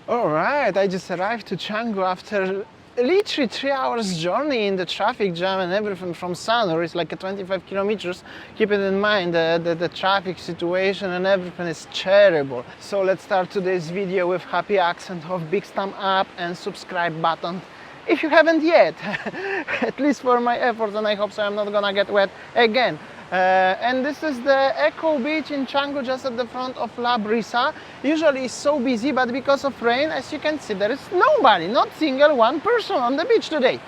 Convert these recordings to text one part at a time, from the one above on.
All right, I just arrived to Canggu after literally 3 hours journey in the traffic jam and everything from Sanur. It's like a 25 kilometers. Keep it in mind, the traffic situation and everything is terrible. So let's start today's video with happy accent of big thumb up and subscribe button if you haven't yet. At least for my efforts, and I hope so I'm not gonna get wet again. And this is the Eco Beach in Canggu, just at the front of La Brisa. Usually it's so busy, but because of rain, as you can see, there is nobody, not single one person on the beach today.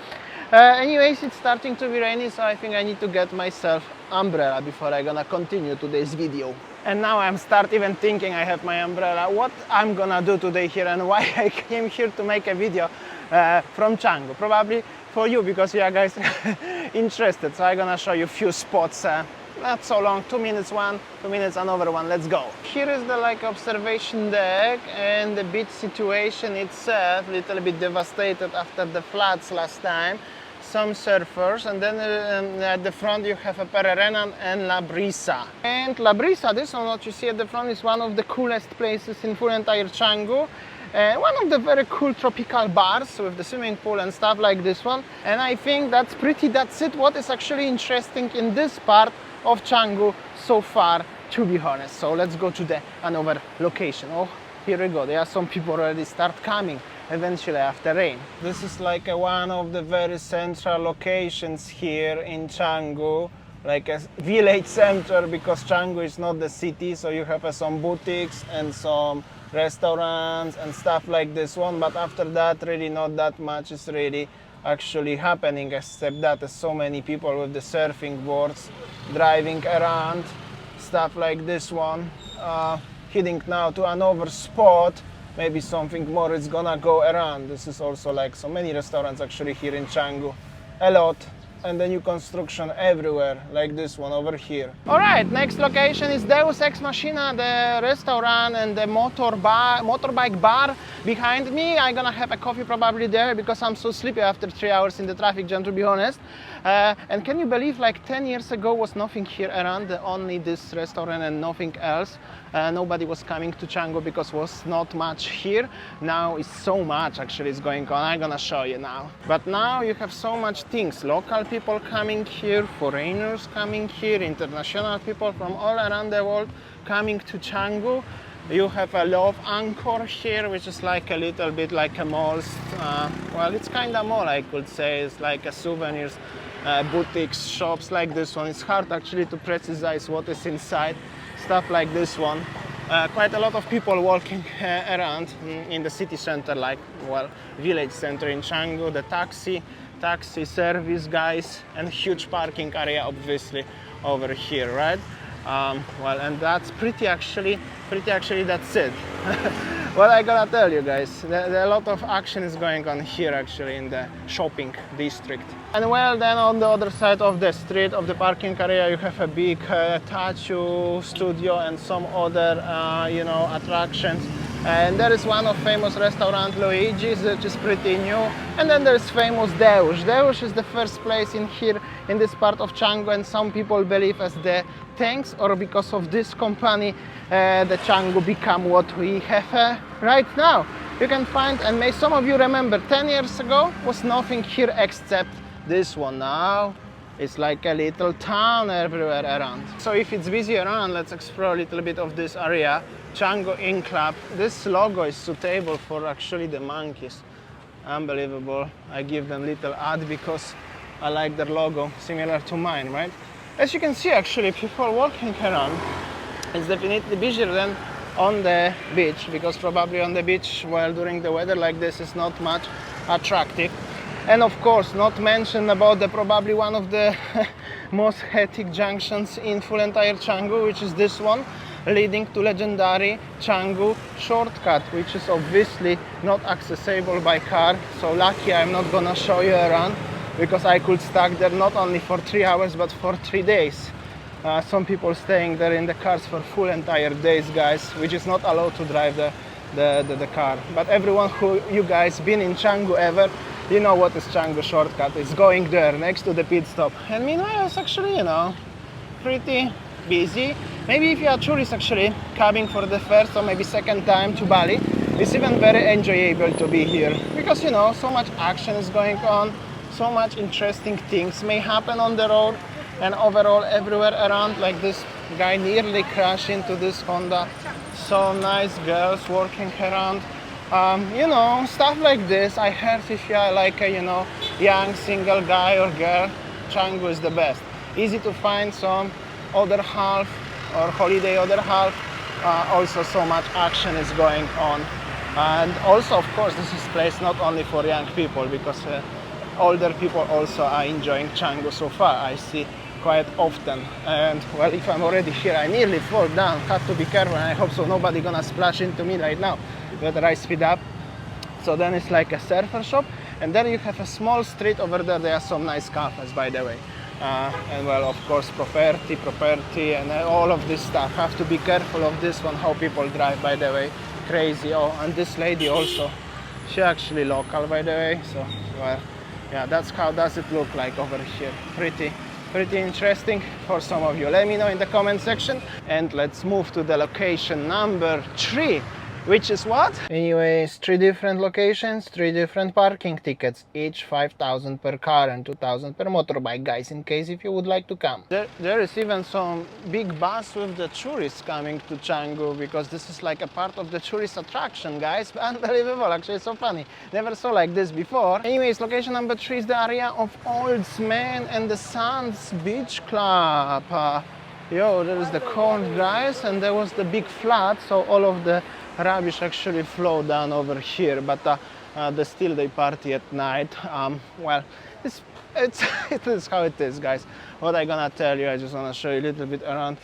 Anyways, it's starting to be rainy, so I think I need to get myself umbrella before I'm gonna continue today's video. And now I'm start even thinking I have my umbrella, what I'm gonna do today here and why I came here to make a video from Canggu. Probably for you, because you are guys interested. So I'm gonna show you a few spots, not so long, 2 minutes one, 2 minutes another one. Let's go. Here is the observation deck, and the beach situation itself little bit devastated after the floods last time. Some surfers, and then at the front you have a Pererenan and La Brisa. And La Brisa, this one what you see at the front, is one of the coolest places in full entire Canggu. One of the very cool tropical bars with the swimming pool and stuff like this one. And I think that's it what is actually interesting in this part of Canggu so far, to be honest. So let's go to another location. Oh, here we go. There are some people already start coming eventually after rain. This is like one of the very central locations here in Canggu, like a village center, because Canggu is not the city, so you have some boutiques and some restaurants and stuff like this one, but after that really not that much is really actually happening, except that there's so many people with the surfing boards driving around, stuff like this one. Heading now to another spot, maybe something more is gonna go around. This is also like so many restaurants actually here in Canggu, a lot. And the new construction everywhere, like this one over here. All right, next location is Deus Ex Machina, the restaurant and the motorbike bar behind me. I'm gonna have a coffee probably there because I'm so sleepy after 3 hours in the traffic jam, to be honest. And can you believe, like 10 years ago was nothing here around, only this restaurant and nothing else. Nobody was coming to Canggu because was not much here. Now it's so much actually is going on. I'm gonna show you now. But now you have so much things. Local people coming here, foreigners coming here, international people from all around the world coming to Canggu. You have a Love Anchor here, which is like a little bit like a mall. Well, it's kind of mall, I could say. It's like a souvenirs, boutiques, shops like this one. It's hard actually to precise what is inside. Stuff like this one. Quite a lot of people walking around in the city center, like, well, village center in Canggu. The taxi service guys, and huge parking area obviously over here, right? Well, and that's pretty actually that's it. Well, I gotta tell you guys, a lot of action is going on here actually in the shopping district. And well, then on the other side of the street of the parking area, you have a big tattoo studio and some other, attractions. And there is one of famous restaurant, Luigi's, which is pretty new. And then there's famous Deus. Deus is the first place in here, in this part of Canggu, and some people believe as the thanks or because of this company, the Canggu become what we have right now. You can find, and may some of you remember, 10 years ago was nothing here except this one. Now it's like a little town everywhere around. So if it's busy around, let's explore a little bit of this area. Canggu Inn Club. This logo is suitable for actually the monkeys. Unbelievable. I give them little ad because I like their logo, similar to mine, right? As you can see, actually, people walking around. It's definitely busier than on the beach, because probably on the beach, well, during the weather like this, is not much attractive. And of course, not mention about the probably one of the most hectic junctions in full entire Canggu, which is this one, leading to legendary Canggu shortcut, which is obviously not accessible by car. So lucky I'm not gonna show you around, because I could stuck there not only for 3 hours but for 3 days. Some people staying there in the cars for full entire days, guys, which is not allowed to drive the car. But everyone who you guys been in Canggu ever, you know what is Canggu shortcut. It's going there next to the pit stop. And meanwhile, it's actually, pretty busy. Maybe if you are tourists actually coming for the first or maybe second time to Bali, it's even very enjoyable to be here because, you know, so much action is going on, so much interesting things may happen on the road and overall everywhere around. Like this guy nearly crashed into this Honda. So nice girls working around. You know, stuff like this. I heard if you are like a, you know, young single guy or girl, Canggu is the best. Easy to find some other half or holiday other half. Also so much action is going on. And also, of course, this is place not only for young people, because older people also are enjoying Canggu so far. I see quite often. And well, if I'm already here, I nearly fall down. Have to be careful, and I hope so nobody gonna splash into me right now. Better I speed up. So then it's like a surfer shop, and then you have a small street over there. There are some nice cafes, by the way. And well, of course, property, and all of this stuff. Have to be careful of this one, how people drive, by the way. Crazy. Oh, and this lady also, she actually local, by the way. So well, yeah, that's how does it look like over here. Pretty interesting for some of you. Let me know in the comment section, and let's move to the location number 3, which is what? Anyways, 3 different locations, 3 different parking tickets, each 5,000 per car and 2,000 per motorbike, guys, in case if you would like to come. There is even some big bus with the tourists coming to Canggu, because this is like a part of the tourist attraction, guys. Unbelievable, actually, so funny. Never saw like this before. Anyways, location number 3 is the area of Oldsman and the Sands Beach Club. Yo, there is the cold, guys, and there was the big flood, so all of the rubbish actually flow down over here, but still they party at night. Well, it is how it is, guys. What I gonna tell you, I just wanna show you a little bit around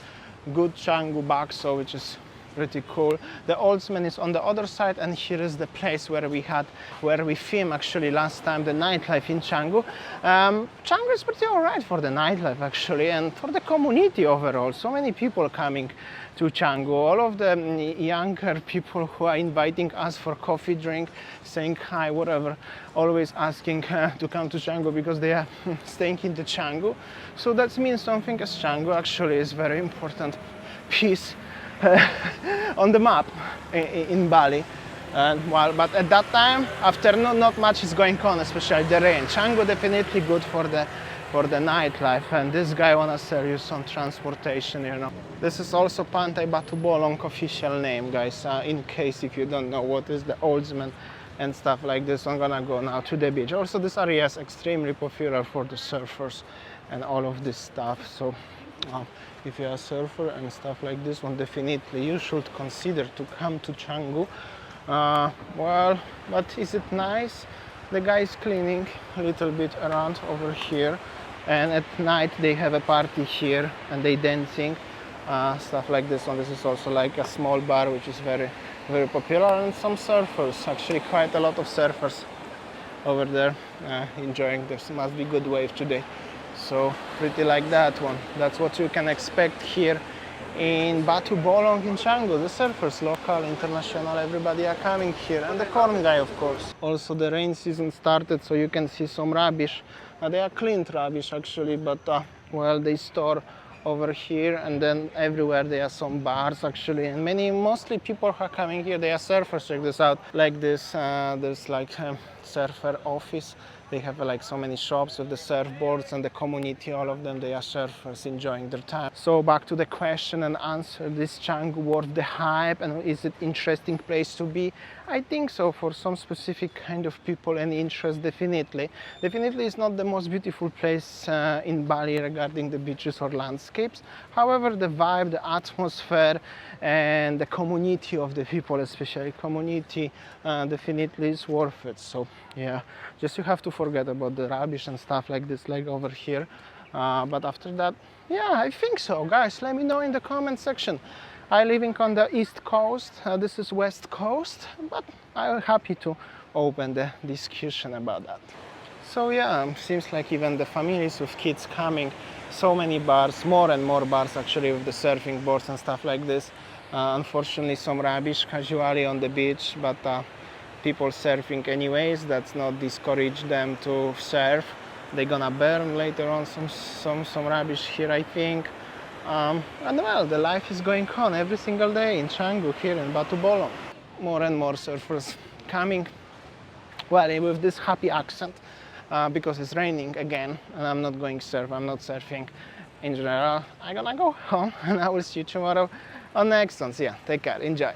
good Canggu Bakso, which is pretty cool. The Oldsman is on the other side, and here is the place where we filmed actually last time, the nightlife in Canggu. Canggu is pretty alright for the nightlife actually, and for the community overall. So many people coming to Canggu, all of the younger people who are inviting us for coffee, drink, saying hi, whatever, always asking to come to Canggu because they are staying in the Canggu. So that means something, as Canggu actually is very important piece on the map in Bali. And well, but at that time, after not much is going on, especially the rain. Canggu definitely good for the nightlife. And this guy wanna sell you some transportation, you know. This is also Pantai Batu Bolong official name, guys. In case if you don't know what is the Oldsman and stuff like this. I'm gonna go now to the beach. Also, this area is extremely popular for the surfers and all of this stuff. So if you're a surfer and stuff like this one, definitely you should consider to come to Canggu. Well, but is it nice? The guy is cleaning a little bit around over here, and at night they have a party here and they dancing, stuff like this one. This is also like a small bar which is very popular, and some surfers, actually quite a lot of surfers over there enjoying. There must be good wave today. So pretty like that one. That's what you can expect here in Batu Bolong in Canggu. The surfers, local, international, everybody are coming here. And the corn guy, of course. Also the rain season started, so you can see some rubbish. They are cleaned rubbish actually, but well, they store over here, and then everywhere there are some bars actually, and mostly people who are coming here, they are surfers. Check this out. Like this, there's like a surfer office. They have like so many shops with the surfboards, and the community, all of them, they are surfers enjoying their time. So back to the question and answer, this Canggu worth the hype, and is it interesting place to be? I think so, for some specific kind of people and interest, definitely. Definitely it's not the most beautiful place in Bali regarding the beaches or landscapes. However, the vibe, the atmosphere, and the community of the people, especially community, definitely is worth it. So yeah, just you have to forget about the rubbish and stuff like this, like over here. But after that, yeah, I think so. Guys, let me know in the comment section. I'm living on the east coast, this is west coast, but I'm happy to open the discussion about that. So yeah, seems like even the families with kids coming, so many bars, more and more bars actually, with the surfing boards and stuff like this. Unfortunately, some rubbish casually on the beach, but people surfing anyways. That's not discourage them to surf. They're gonna burn later on some rubbish here, I think. And well, the life is going on every single day in Canggu, here in Batu Bolong. more and more surfers coming. Well, with this happy accent, because it's raining again and I'm not going surf, I'm not surfing in general. I'm gonna go home and I will see you tomorrow on next one. So yeah, take care, enjoy.